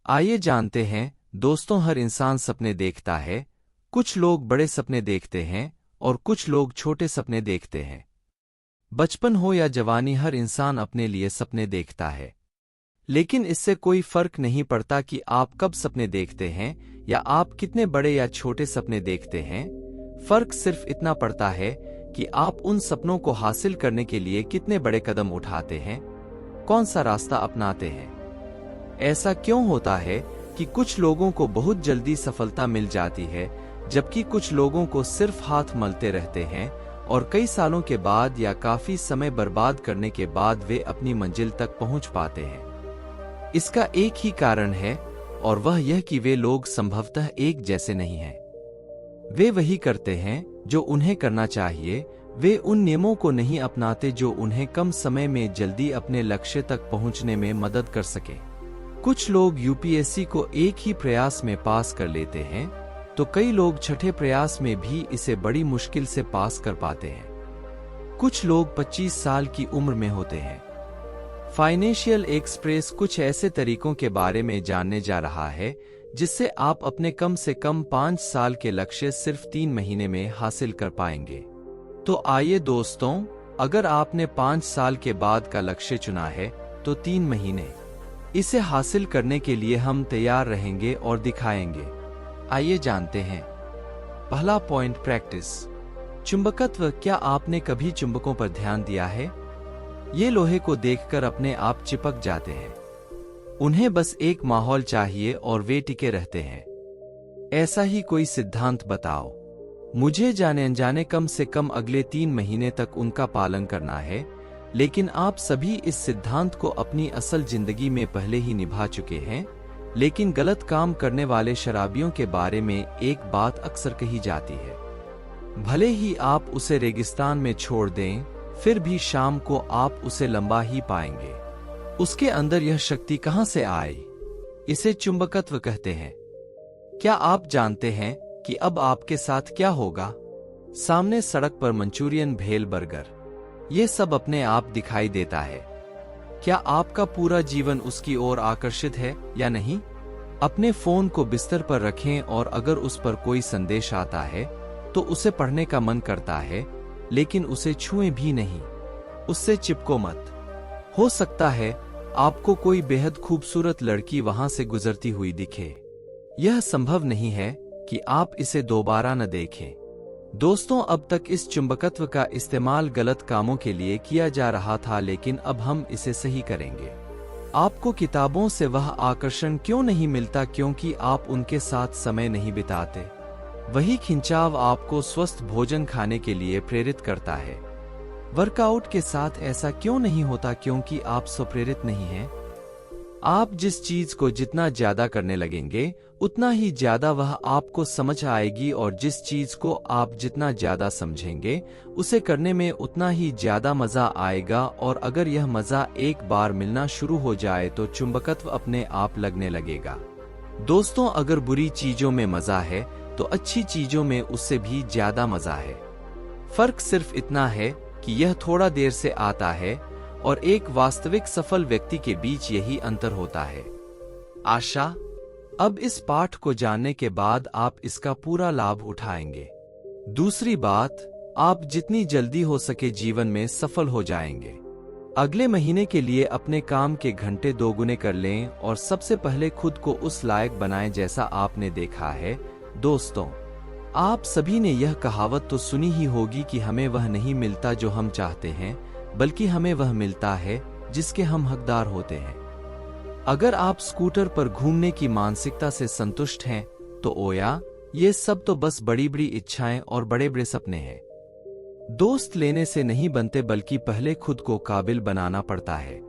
आइए जानते हैं दोस्तों, हर इंसान सपने देखता है। कुछ लोग बड़े सपने देखते हैं और कुछ लोग छोटे सपने देखते हैं। बचपन हो या जवानी, हर इंसान अपने लिए सपने देखता है। लेकिन इससे कोई फर्क नहीं पड़ता कि आप कब सपने देखते हैं या आप कितने बड़े या छोटे सपने देखते हैं। फर्क सिर्फ इतना पड़ता है कि आप उन सपनों को हासिल करने के लिए कितने बड़े कदम उठाते हैं, कौन सा रास्ता अपनाते हैं। ऐसा क्यों होता है कि कुछ लोगों को बहुत जल्दी सफलता मिल जाती है, जबकि कुछ लोगों को सिर्फ हाथ मलते रहते हैं और कई सालों के बाद या काफी समय बर्बाद करने के बाद वे अपनी मंजिल तक पहुंच पाते हैं। इसका एक ही कारण है और वह यह कि वे लोग संभवतः एक जैसे नहीं हैं। वे वही करते हैं जो उन्हें करना चाहिए, वे उन नियमों को नहीं अपनाते जो उन्हें कम समय में जल्दी अपने लक्ष्य तक पहुंचने में मदद कर सके। कुछ लोग यूपीएससी को एक ही प्रयास में पास कर लेते हैं, तो कई लोग छठे प्रयास में भी इसे बड़ी मुश्किल से पास कर पाते हैं। कुछ लोग 25 साल की उम्र में होते हैं। फाइनेंशियल एक्सप्रेस कुछ ऐसे तरीकों के बारे में जानने जा रहा है जिससे आप अपने कम से कम 5 साल के लक्ष्य सिर्फ 3 महीने में हासिल कर पाएंगे। तो आइए दोस्तों, अगर आपने 5 साल के बाद का लक्ष्य चुना है तो 3 महीने इसे हासिल करने के लिए हम तैयार रहेंगे और दिखाएंगे। आइए जानते हैं। पहला पॉइंट, प्रैक्टिस। चुंबकत्व। क्या आपने कभी चुंबकों पर ध्यान दिया है? ये लोहे को देखकर अपने आप चिपक जाते हैं। उन्हें बस एक माहौल चाहिए और वे टिके रहते हैं। ऐसा ही कोई सिद्धांत बताओ। मुझे जाने अनजाने कम से कम अगले 3 महीने तक उनका पालन करना है, लेकिन आप सभी इस सिद्धांत को अपनी असल जिंदगी में पहले ही निभा चुके हैं। लेकिन गलत काम करने वाले शराबियों के बारे में एक बात अक्सर कही जाती है, भले ही आप उसे रेगिस्तान में छोड़ दें, फिर भी शाम को आप उसे लंबा ही पाएंगे। उसके अंदर यह शक्ति कहां से आई? इसे चुंबकत्व कहते हैं। क्या आप जानते हैं कि अब आपके साथ क्या होगा? सामने सड़क पर मंचूरियन, भेल, बर्गर, ये सब अपने आप दिखाई देता है। क्या आपका पूरा जीवन उसकी ओर आकर्षित है या नहीं? अपने फोन को बिस्तर पर रखें और अगर उस पर कोई संदेश आता है तो उसे पढ़ने का मन करता है, लेकिन उसे छुएं भी नहीं, उससे चिपको मत। हो सकता है आपको कोई बेहद खूबसूरत लड़की वहां से गुजरती हुई दिखे। यह संभव नहीं है कि आप इसे दोबारा न देखें। दोस्तों, अब तक इस चुंबकत्व का इस्तेमाल गलत कामों के लिए किया जा रहा था, लेकिन अब हम इसे सही करेंगे। आपको किताबों से वह आकर्षण क्यों नहीं मिलता? क्योंकि आप उनके साथ समय नहीं बिताते। वही खिंचाव आपको स्वस्थ भोजन खाने के लिए प्रेरित करता है। वर्कआउट के साथ ऐसा क्यों नहीं होता? क्योंकि आप स्वप्रेरित नहीं हैं। आप जिस चीज को जितना ज्यादा करने लगेंगे, उतना ही ज्यादा वह आपको समझ आएगी, और जिस चीज को आप जितना ज्यादा समझेंगे, उसे करने में उतना ही ज्यादा मजा आएगा। और अगर यह मजा एक बार मिलना शुरू हो जाए तो चुंबकत्व अपने आप लगने लगेगा। दोस्तों, अगर बुरी चीजों में मजा है तो अच्छी चीजों में उससे भी ज्यादा मजा है। फर्क सिर्फ इतना है कि यह थोड़ा देर से आता है और एक वास्तविक सफल व्यक्ति के बीच यही अंतर होता है। आशा, अब इस पाठ को जानने के बाद आप इसका पूरा लाभ उठाएंगे। दूसरी बात, आप जितनी जल्दी हो सके जीवन में सफल हो जाएंगे। अगले महीने के लिए अपने काम के घंटे दोगुने कर लें और सबसे पहले खुद को उस लायक बनाएं जैसा आपने देखा है। दोस्तों, आप सभी ने यह कहावत तो सुनी ही होगी कि हमें वह नहीं मिलता जो हम चाहते हैं, बल्कि हमें वह मिलता है जिसके हम हकदार होते हैं। अगर आप स्कूटर पर घूमने की मानसिकता से संतुष्ट हैं तो ओया, ये सब तो बस बड़ी बड़ी इच्छाएं और बड़े बड़े सपने हैं। दोस्त लेने से नहीं बनते, बल्कि पहले खुद को काबिल बनाना पड़ता है।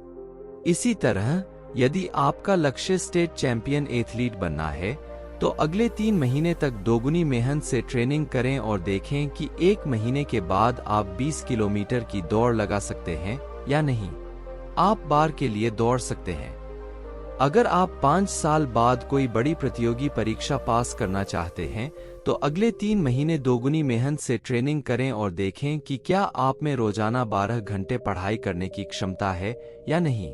इसी तरह यदि आपका लक्ष्य स्टेट चैंपियन एथलीट बनना है तो अगले 3 महीने तक दोगुनी मेहनत से ट्रेनिंग करें और देखें कि 1 महीने के बाद आप 20 किलोमीटर की दौड़ लगा सकते हैं या नहीं। आप बार के लिए दौड़ सकते हैं। अगर आप 5 साल बाद कोई बड़ी प्रतियोगी परीक्षा पास करना चाहते हैं तो अगले 3 महीने दोगुनी मेहनत से ट्रेनिंग करें और देखें कि क्या आप में रोजाना 12 घंटे पढ़ाई करने की क्षमता है या नहीं।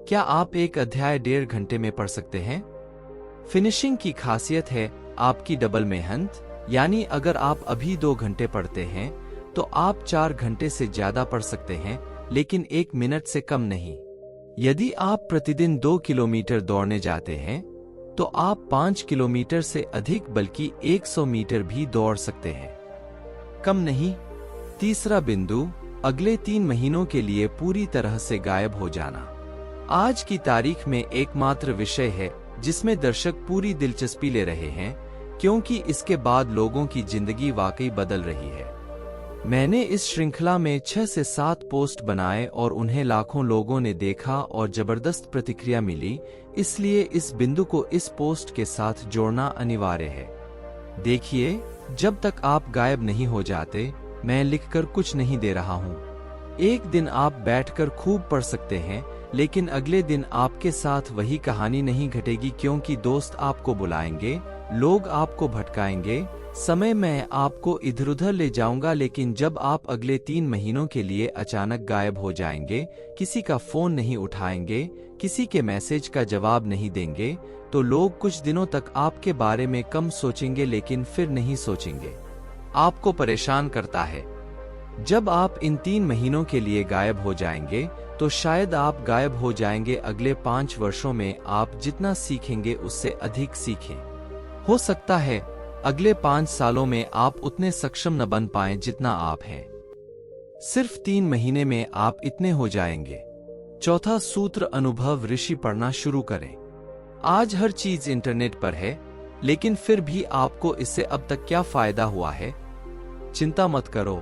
क्या आप एक अध्याय 1.5 घंटे में पढ़ सकते हैं? फिनिशिंग की खासियत है आपकी डबल मेहनत, यानी अगर आप अभी 2 घंटे पढ़ते हैं तो आप 4 घंटे से ज्यादा पढ़ सकते हैं, लेकिन 1 मिनट से कम नहीं। यदि आप प्रतिदिन 2 किलोमीटर दौड़ने जाते हैं तो आप 5 किलोमीटर से अधिक बल्कि 100 मीटर भी दौड़ सकते हैं, कम नहीं। तीसरा बिंदु, अगले 3 महीनों के लिए पूरी तरह से गायब हो जाना। आज की तारीख में एकमात्र विषय है जिसमें दर्शक पूरी दिलचस्पी ले रहे हैं, क्योंकि इसके बाद लोगों की जिंदगी वाकई बदल रही है। मैंने इस श्रृंखला में 6 से 7 पोस्ट बनाए और उन्हें लाखों लोगों ने देखा और जबरदस्त प्रतिक्रिया मिली, इसलिए इस बिंदु को इस पोस्ट के साथ जोड़ना अनिवार्य है। देखिए, जब तक आप गायब नहीं हो जाते, मैं लिखकर कुछ नहीं दे रहा हूँ। एक दिन आप बैठकर खूब पढ़ सकते हैं, लेकिन अगले दिन आपके साथ वही कहानी नहीं घटेगी, क्योंकि दोस्त आपको बुलाएंगे, लोग आपको भटकाएंगे, समय मैं आपको इधर-उधर ले जाऊंगा। लेकिन जब आप अगले 3 महीनों के लिए अचानक गायब हो जाएंगे, किसी का फोन नहीं उठाएंगे, किसी के मैसेज का जवाब नहीं देंगे, तो लोग कुछ दिनों तक आपके बारे में कम सोचेंगे, लेकिन फिर नहीं सोचेंगे। आपको परेशान करता है। जब आप इन 3 महीनों के लिए गायब हो जाएंगे तो शायद आप गायब हो जाएंगे। अगले 5 वर्षों में आप जितना सीखेंगे उससे अधिक सीखें। हो सकता है अगले 5 सालों में आप उतने सक्षम न बन पाएं जितना आप हैं। सिर्फ 3 महीने में आप इतने हो जाएंगे। चौथा सूत्र, अनुभव ऋषि पढ़ना शुरू करें। आज हर चीज इंटरनेट पर है, लेकिन फिर भी आपको इससे अब तक क्या फायदा हुआ है? चिंता मत करो,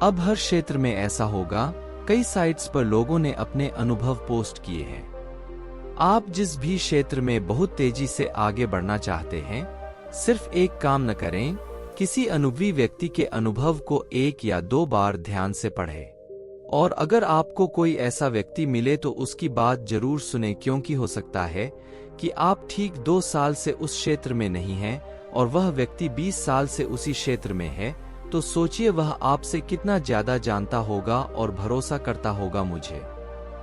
अब हर क्षेत्र में ऐसा होगा। कई साइट्स पर लोगों ने अपने अनुभव पोस्ट किए हैं। आप जिस भी क्षेत्र में बहुत तेजी से आगे बढ़ना चाहते हैं, सिर्फ एक काम न करें, किसी अनुभवी व्यक्ति के अनुभव को 1 या 2 बार ध्यान से पढ़ें। और अगर आपको कोई ऐसा व्यक्ति मिले तो उसकी बात जरूर सुने, क्योंकि हो सकता है कि आप ठीक 2 साल से उस क्षेत्र में नहीं हैं और वह व्यक्ति 20 साल से उसी क्षेत्र में है। तो सोचिए वह आपसे कितना ज्यादा जानता होगा और भरोसा करता होगा मुझे।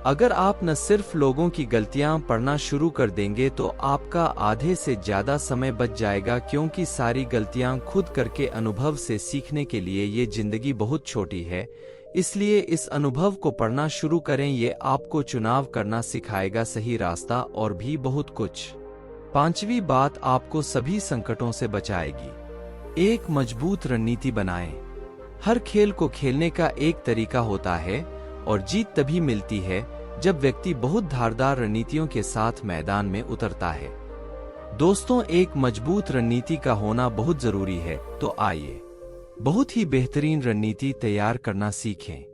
अगर आप न सिर्फ लोगों की गलतियां पढ़ना शुरू कर देंगे तो आपका आधे से ज्यादा समय बच जाएगा, क्योंकि सारी गलतियां खुद करके अनुभव से सीखने के लिए ये जिंदगी बहुत छोटी है। इसलिए इस अनुभव को पढ़ना शुरू करें, ये आपको चुनाव करना सिखाएगा, सही रास्ता और भी बहुत कुछ। 5वीं बात आपको सभी संकटों से बचाएगी। एक मजबूत रणनीति बनाएं। हर खेल को खेलने का एक तरीका होता है और जीत तभी मिलती है जब व्यक्ति बहुत धारदार रणनीतियों के साथ मैदान में उतरता है। दोस्तों, एक मजबूत रणनीति का होना बहुत जरूरी है। तो आइए बहुत ही बेहतरीन रणनीति तैयार करना सीखें।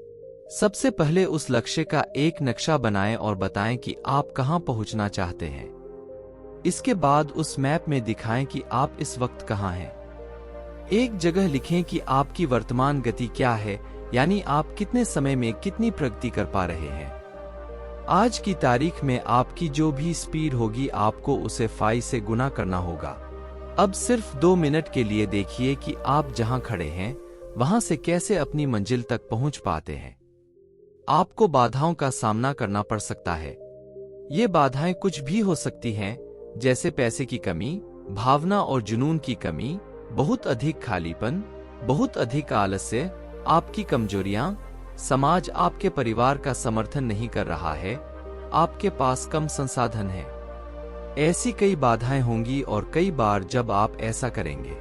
सबसे पहले उस लक्ष्य का एक नक्शा बनाएं और बताएं कि आप कहां पहुंचना चाहते हैं। इसके बाद उस मैप में दिखाएं कि आप इस वक्त कहां हैं। एक जगह लिखें कि आपकी वर्तमान गति क्या है, यानी आप कितने समय में कितनी प्रगति कर पा रहे हैं। आज की तारीख में आपकी जो भी स्पीड होगी, आपको उसे 5 से गुना करना होगा। अब सिर्फ 2 मिनट के लिए देखिए कि आप जहां खड़े हैं वहां से कैसे अपनी मंजिल तक पहुंच पाते हैं। आपको बाधाओं का सामना करना पड़ सकता है। ये बाधाएं कुछ भी हो सकती हैं, जैसे पैसे की कमी, भावना और जुनून की कमी, बहुत अधिक खालीपन, बहुत अधिक आलस्य, आपकी कमजोरियां, समाज आपके परिवार का समर्थन नहीं कर रहा है, आपके पास कम संसाधन है। ऐसी कई बाधाएं होंगी और कई बार जब आप ऐसा करेंगे,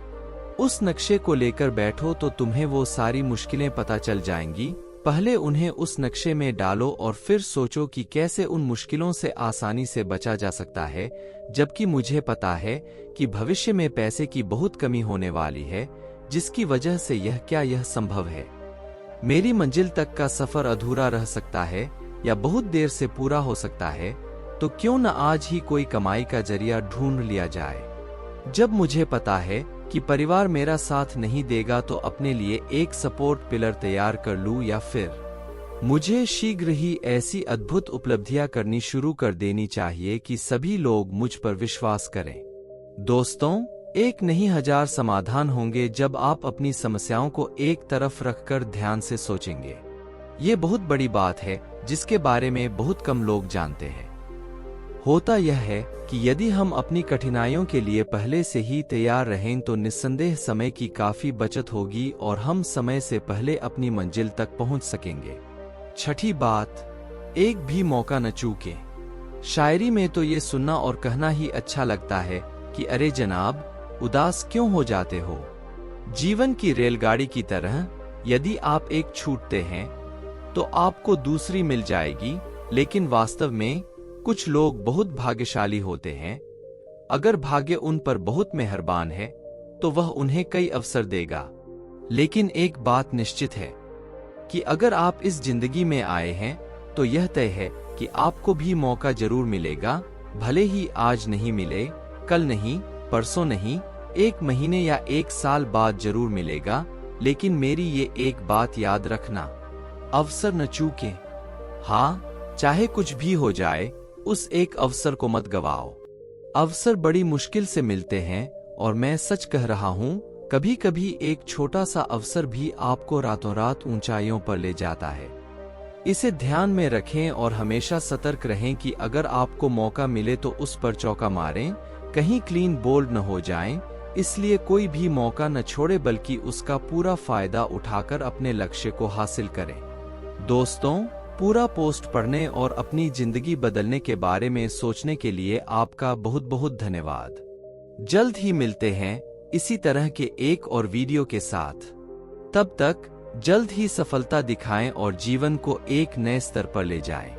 उस नक्शे को लेकर बैठो तो तुम्हें वो सारी मुश्किलें पता चल जाएंगी। पहले उन्हें उस नक्शे में डालो और फिर सोचो कि कैसे उन मुश्किलों से आसानी से बचा जा सकता है। जबकि मुझे पता है कि भविष्य में पैसे की बहुत कमी होने वाली है, जिसकी वजह से यह संभव है। मेरी मंजिल तक का सफर अधूरा रह सकता है या बहुत देर से पूरा हो सकता है, तो क्यों न आज ही कोई कमाई का जरिया ढूंढ लिया जाए। जब मुझे पता है कि परिवार मेरा साथ नहीं देगा, तो अपने लिए एक सपोर्ट पिलर तैयार कर लूं, या फिर मुझे शीघ्र ही ऐसी अद्भुत उपलब्धियां करनी शुरू कर देनी चाहिए कि सभी लोग मुझ पर विश्वास करें। दोस्तों, एक नहीं 1000 समाधान होंगे जब आप अपनी समस्याओं को एक तरफ रखकर ध्यान से सोचेंगे। ये बहुत बड़ी बात है जिसके बारे में बहुत कम लोग जानते हैं। होता यह है कि यदि हम अपनी कठिनाइयों के लिए पहले से ही तैयार रहें तो निस्संदेह समय की काफी बचत होगी और हम समय से पहले अपनी मंजिल तक पहुंच सकेंगे। छठी बात, एक भी मौका न चूकें। शायरी में तो ये सुनना और कहना ही अच्छा लगता है कि अरे जनाब, उदास क्यों हो जाते हो। जीवन की रेलगाड़ी की तरह यदि आप एक छूटते हैं तो आपको दूसरी मिल जाएगी, लेकिन वास्तव में कुछ लोग बहुत भाग्यशाली होते हैं। अगर भाग्य उन पर बहुत मेहरबान है तो वह उन्हें कई अवसर देगा। लेकिन एक बात निश्चित है कि अगर आप इस जिंदगी में आए हैं तो यह तय है कि आपको भी मौका जरूर मिलेगा, भले ही आज नहीं मिले, कल नहीं, परसों नहीं, 1 महीने या 1 साल बाद जरूर मिलेगा। लेकिन मेरी ये एक बात याद रखना, अवसर न चूकें। हाँ, चाहे कुछ भी हो जाए, उस एक अवसर को मत गवाओ। अवसर बड़ी मुश्किल से मिलते हैं और मैं सच कह रहा हूँ, कभी कभी एक छोटा सा अवसर भी आपको रातों रात ऊंचाइयों पर ले जाता है। इसे ध्यान में रखें और हमेशा सतर्क रहें कि अगर आपको मौका मिले तो उस पर चौका मारें, कहीं क्लीन बोल्ड न हो जाएं। इसलिए कोई भी मौका न छोड़े बल्कि उसका पूरा फायदा उठाकर अपने लक्ष्य को हासिल करें। दोस्तों, पूरा पोस्ट पढ़ने और अपनी जिंदगी बदलने के बारे में सोचने के लिए आपका बहुत बहुत धन्यवाद। जल्द ही मिलते हैं इसी तरह के एक और वीडियो के साथ। तब तक जल्द ही सफलता दिखाएं और जीवन को एक नए स्तर पर ले जाएं।